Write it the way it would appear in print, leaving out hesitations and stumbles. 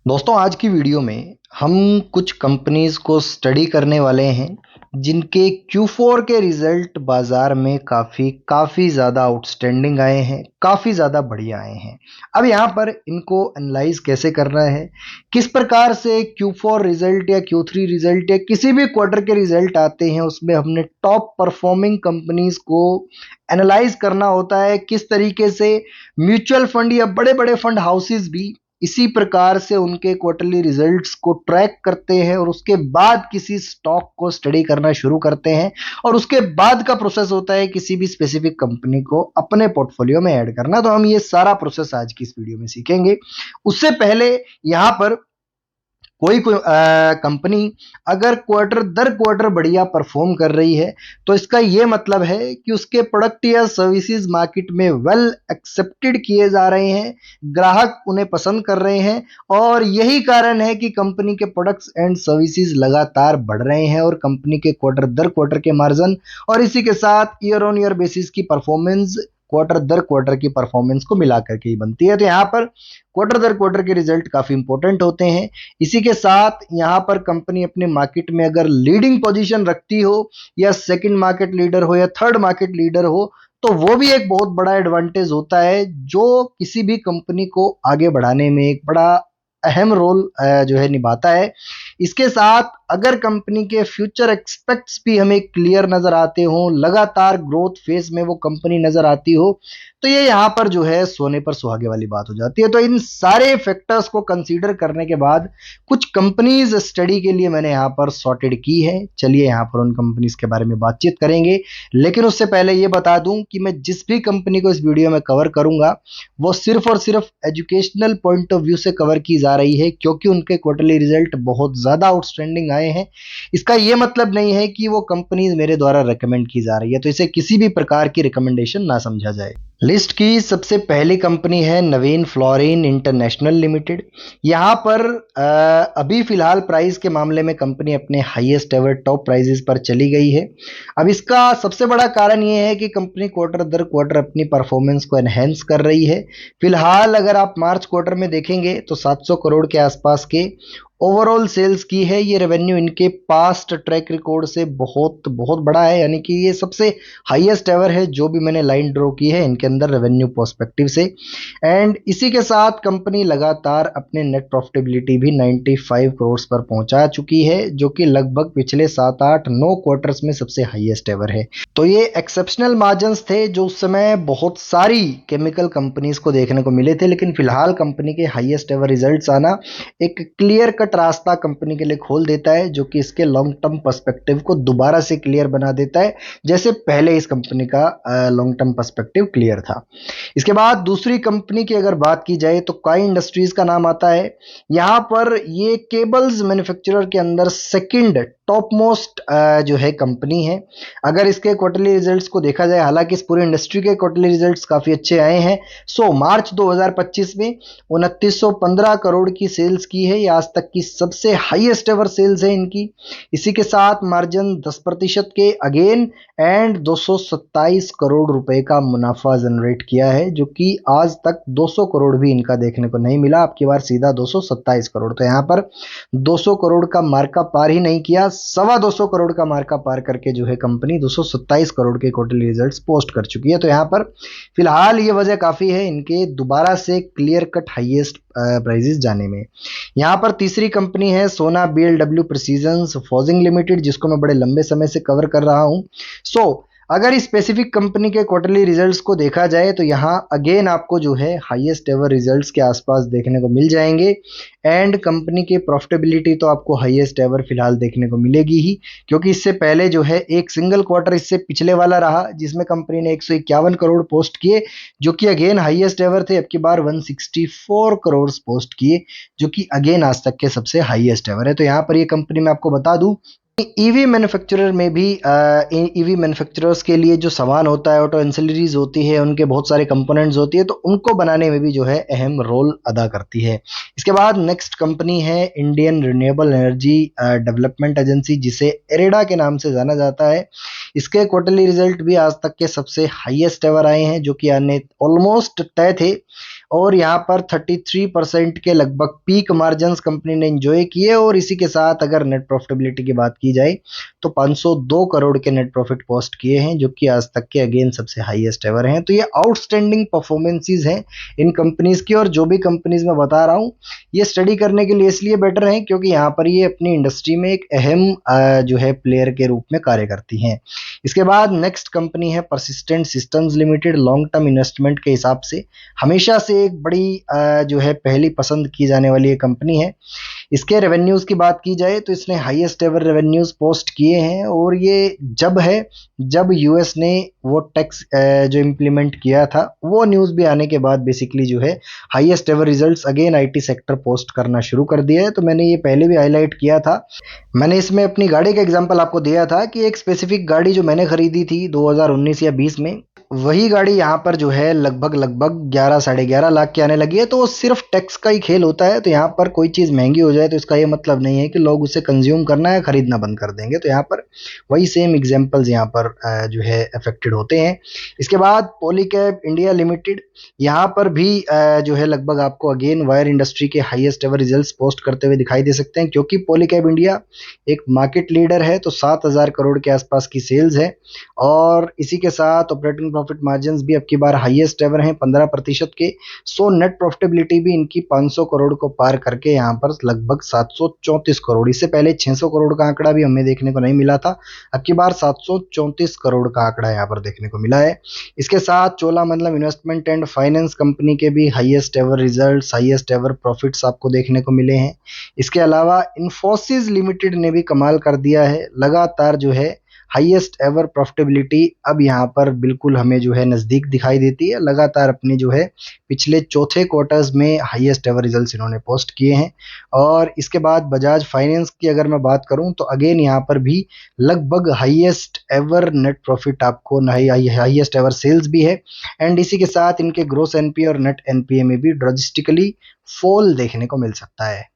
दोस्तों आज की वीडियो में हम कुछ कंपनीज को स्टडी करने वाले हैं जिनके Q4 के रिजल्ट बाजार में काफ़ी ज़्यादा आउटस्टैंडिंग आए हैं, काफ़ी ज़्यादा बढ़िया आए हैं। अब यहाँ पर इनको एनालाइज कैसे करना है, किस प्रकार से Q4 रिजल्ट या Q3 रिजल्ट या किसी भी क्वार्टर के रिजल्ट आते हैं उसमें हमने टॉप परफॉर्मिंग कंपनीज को एनालाइज करना होता है, किस तरीके से म्यूचुअल फंड या बड़े बड़े फंड हाउसेस भी इसी प्रकार से उनके क्वार्टरली रिजल्ट्स को ट्रैक करते हैं और उसके बाद किसी स्टॉक को स्टडी करना शुरू करते हैं और उसके बाद का प्रोसेस होता है किसी भी स्पेसिफिक कंपनी को अपने पोर्टफोलियो में ऐड करना। तो हम ये सारा प्रोसेस आज की इस वीडियो में सीखेंगे। उससे पहले यहाँ पर कोई कोई कंपनी अगर क्वार्टर दर क्वार्टर बढ़िया परफॉर्म कर रही है तो इसका ये मतलब है कि उसके प्रोडक्ट या सर्विसेज मार्केट में वेल एक्सेप्टेड किए जा रहे हैं, ग्राहक उन्हें पसंद कर रहे हैं और यही कारण है कि कंपनी के प्रोडक्ट्स एंड सर्विसेज लगातार बढ़ रहे हैं और कंपनी के क्वार्टर दर क्वार्टर के मार्जिन और इसी के साथ ईयर ऑन ईयर बेसिस की परफॉर्मेंस क्वार्टर दर क्वार्टर की परफॉर्मेंस को मिला करके ही बनती है। तो यहाँ पर क्वार्टर दर क्वार्टर के रिजल्ट काफी इंपॉर्टेंट होते हैं। इसी के साथ यहाँ पर कंपनी अपने मार्केट में अगर लीडिंग पोजीशन रखती हो या सेकंड मार्केट लीडर हो या थर्ड मार्केट लीडर हो तो वो भी एक बहुत बड़ा एडवांटेज होता है जो किसी भी कंपनी को आगे बढ़ाने में एक बड़ा अहम रोल जो है निभाता है। इसके साथ अगर कंपनी के फ्यूचर एक्सपेक्ट्स भी हमें क्लियर नजर आते हो, लगातार ग्रोथ फेज में वो कंपनी नजर आती हो, तो ये यहाँ पर जो है सोने पर सुहागे वाली बात हो जाती है। तो इन सारे फैक्टर्स को कंसीडर करने के बाद कुछ कंपनीज स्टडी के लिए मैंने यहाँ पर सॉर्टेड की है। चलिए यहाँ पर उन कंपनीज के बारे में बातचीत करेंगे, लेकिन उससे पहले ये बता दूं कि मैं जिस भी कंपनी को इस वीडियो में कवर करूंगा वो सिर्फ और सिर्फ एजुकेशनल पॉइंट ऑफ व्यू से कवर की जा रही है, क्योंकि उनके क्वार्टरली रिजल्ट बहुत ज्यादा आउटस्टैंडिंग आए हैं। इसका यह मतलब नहीं है कि वो कंपनीज मेरे द्वारा रिकमेंड की जा रही है, तो इसे किसी भी प्रकार की रिकमेंडेशन ना समझा जाए। लिस्ट की सबसे पहली कंपनी है नवीन फ्लोरिन इंटरनेशनल लिमिटेड। यहाँ पर अभी फिलहाल प्राइस के मामले में कंपनी अपने हाईएस्ट एवर टॉप प्राइजेस पर चली गई है। अब इसका सबसे बड़ा कारण ये है कि कंपनी क्वार्टर दर क्वार्टर अपनी परफॉर्मेंस को एनहेंस कर रही है। फिलहाल अगर आप मार्च क्वार्टर में देखेंगे तो 700 करोड़ के आसपास के ओवरऑल सेल्स की है। ये रेवेन्यू इनके पास्ट ट्रैक रिकॉर्ड से बहुत बहुत बड़ा है, यानी कि ये सबसे हाईएस्ट एवर है जो भी मैंने लाइन ड्रॉ की है इनके अंदर रेवेन्यू पर्सपेक्टिव से। एंड इसी के साथ कंपनी लगातार अपने नेट प्रॉफिटेबिलिटी भी 95 करोड़ पर पहुंचा चुकी है, जो कि लगभग पिछले 7-8-9 क्वार्टर्स में सबसे हाईएस्ट एवर है। तो ये एक्सेप्शनल मार्जिन्स थे जो उस समय बहुत सारी केमिकल कंपनीज को देखने को मिले थे, लेकिन फिलहाल कंपनी के हाईएस्ट एवर रिजल्ट्स आना एक क्लियर कट रास्ता कंपनी के लिए खोल देता है, जो कि इसके लॉन्ग टर्म पर्सपेक्टिव को दोबारा से क्लियर बना देता है जैसे पहले इस कंपनी का लॉन्ग टर्म पर्सपेक्टिव क्लियर था। इसके बाद दूसरी कंपनी की अगर बात की जाए तो काई इंडस्ट्रीज का नाम आता है। यहाँ पर ये केबल्स मैन्युफैक्चरर के अंदर सेकंड टॉप मोस्ट जो है कंपनी है। अगर इसके क्वार्टरली रिजल्ट्स को देखा जाए, हालांकि इस पूरी इंडस्ट्री के क्वार्टरली रिजल्ट्स काफी अच्छे आए हैं। मार्च 2025 में 2915 करोड़ की सेल्स की है, ये आज तक की सबसे हाईएस्ट एवर सेल्स है इनकी। इसी के साथ मार्जिन 10% के अगेन एंड 227 करोड़ रुपए का मुनाफा जनरेट किया है, जो कि आज तक 200 करोड़ भी इनका देखने को नहीं मिला। अब की बार सीधा 227 करोड़। तो यहाँ पर 200 करोड़ का मार्का पार ही नहीं किया, 225 करोड़ का मार्का पार करके जो है कंपनी 227 करोड़ के क्वार्टरली रिजल्ट्स पोस्ट कर चुकी है। तो यहाँ पर फिलहाल ये वजह काफी है इनके दोबारा से क्लियर कट हाईएस्ट प्राइजेस जाने में। यहाँ पर तीसरी कंपनी है सोना बीएलडब्ल्यू प्रिसीजन फोर्जिंग लिमिटेड, जिसको मैं बड़े लंबे समय से कवर कर रहा हूँ। अगर इस स्पेसिफिक कंपनी के क्वार्टरली रिजल्ट्स को देखा जाए तो यहाँ अगेन आपको जो है हाईएस्ट एवर रिजल्ट्स के आसपास देखने को मिल जाएंगे एंड कंपनी की प्रॉफिटेबिलिटी तो आपको हाईएस्ट एवर फिलहाल देखने को मिलेगी ही, क्योंकि इससे पहले जो है एक सिंगल क्वार्टर इससे पिछले वाला रहा जिसमें कंपनी ने 151 करोड़ पोस्ट किए, जो कि अगेन हाईएस्ट एवर थे। अब की बार 164 करोड़ पोस्ट किए, जो कि अगेन आज तक के सबसे हाईएस्ट एवर है। तो यहाँ पर ये कंपनी मैं आपको बता दूं, ईवी मैन्युफैक्चरर में भी ईवी मैन्युफैक्चरर्स के लिए जो सामान होता है, ऑटो एंसिलरीज होती है, उनके बहुत सारे कंपोनेंट्स होती है, तो उनको बनाने में भी जो है अहम रोल अदा करती है। इसके बाद नेक्स्ट कंपनी है Indian renewable energy development agency, जिसे एरेडा के नाम से जाना जाता है। इसके क्वार्टरली रिजल्ट भी आज तक के सबसे हाईएस्ट एवर आए हैं, जो कि आने ऑलमोस्ट तय थे और यहाँ पर 33% के लगभग पीक मार्जिन्स कंपनी ने एंजॉय किए, और इसी के साथ अगर नेट प्रॉफिटेबिलिटी की बात की जाए तो 502 करोड़ के नेट प्रॉफिट पोस्ट किए हैं, जो कि आज तक के अगेन सबसे हाईएस्ट एवर हैं। तो ये आउटस्टैंडिंग परफॉर्मेंसेस हैं इन कंपनीज की, और जो भी कंपनीज मैं बता रहा हूँ ये स्टडी करने के लिए इसलिए बेटर है क्योंकि यहाँ पर ये अपनी इंडस्ट्री में एक अहम जो है प्लेयर के रूप में कार्य करती हैं। इसके बाद नेक्स्ट कंपनी है persistent systems limited. Long term investment के हिसाब से हमेशा से एक बड़ी जो है पहली पसंद की जाने वाली एक कंपनी है। इसके रेवेन्यूज की बात की जाए तो इसने हाईएस्ट एवर रेवेन्यूज पोस्ट किए हैं, और ये जब यूएस ने वो टैक्स जो इम्प्लीमेंट किया था, वो न्यूज़ भी आने के बाद बेसिकली जो है highest ever results again IT sector post करना शुरू कर दिया है। तो मैंने ये पहले भी हाईलाइट किया था। मैंने इसमें अपनी गाड़ी का एग्जांपल आपको दिया था कि एक स्पेसिफिक गाड़ी जो मैंने खरीदी थी 2019 या 20 में, वही गाड़ी यहाँ पर जो है लगभग 11 साढ़े 11 लाख की आने लगी है। तो सिर्फ टैक्स का ही खेल होता है। तो यहाँ पर कोई चीज़ महंगी हो जाए तो इसका ये मतलब नहीं है कि लोग उसे कंज्यूम करना या खरीदना बंद कर देंगे। तो यहाँ पर वही सेम एग्जांपल्स यहाँ पर जो है अफेक्टेड होते हैं। इसके बाद पॉलीकैब इंडिया लिमिटेड, यहाँ पर भी जो है लगभग आपको अगेन वायर इंडस्ट्री के हाईएस्ट एवर रिजल्ट्स पोस्ट करते हुए दिखाई दे सकते हैं, क्योंकि पॉलीकैब इंडिया एक मार्केट लीडर है। तो 7,000 करोड़ के आसपास की सेल्स है, और इसी के साथ ऑपरेटिंग प्रॉफिट मार्जिन्स भी अब की बार हाईएस्ट एवर हैं 15% के। सो नेट प्रॉफिटेबिलिटी भी इनकी 500 करोड़ को पार करके यहाँ पर लगभग 734 करोड़, इससे पहले 600 करोड़ का आंकड़ा भी हमें देखने को नहीं मिला था। अब की बार 734 करोड़ का आंकड़ा यहाँ पर देखने को मिला है। इसके साथ Cholamandalam investment and finance company के भी highest ever results, highest ever profits आपको देखने को मिले हैं। इसके अलावा इन्फोसिस लिमिटेड ने भी कमाल कर दिया है, लगातार जो है हाईएस्ट एवर प्रॉफिटेबिलिटी अब यहाँ पर बिल्कुल हमें जो है नज़दीक दिखाई देती है। लगातार अपनी जो है पिछले चौथे क्वार्टर्स में हाईएस्ट एवर रिजल्ट्स इन्होंने पोस्ट किए हैं। और इसके बाद बजाज फाइनेंस की अगर मैं बात करूं तो अगेन यहाँ पर भी लगभग हाईएस्ट एवर नेट प्रॉफिट आपको, हाईएस्ट एवर सेल्स भी है, एंड इसी के साथ इनके ग्रोस एनपीए और नेट एनपीए में भी ड्रास्टिकली फॉल देखने को मिल सकता है।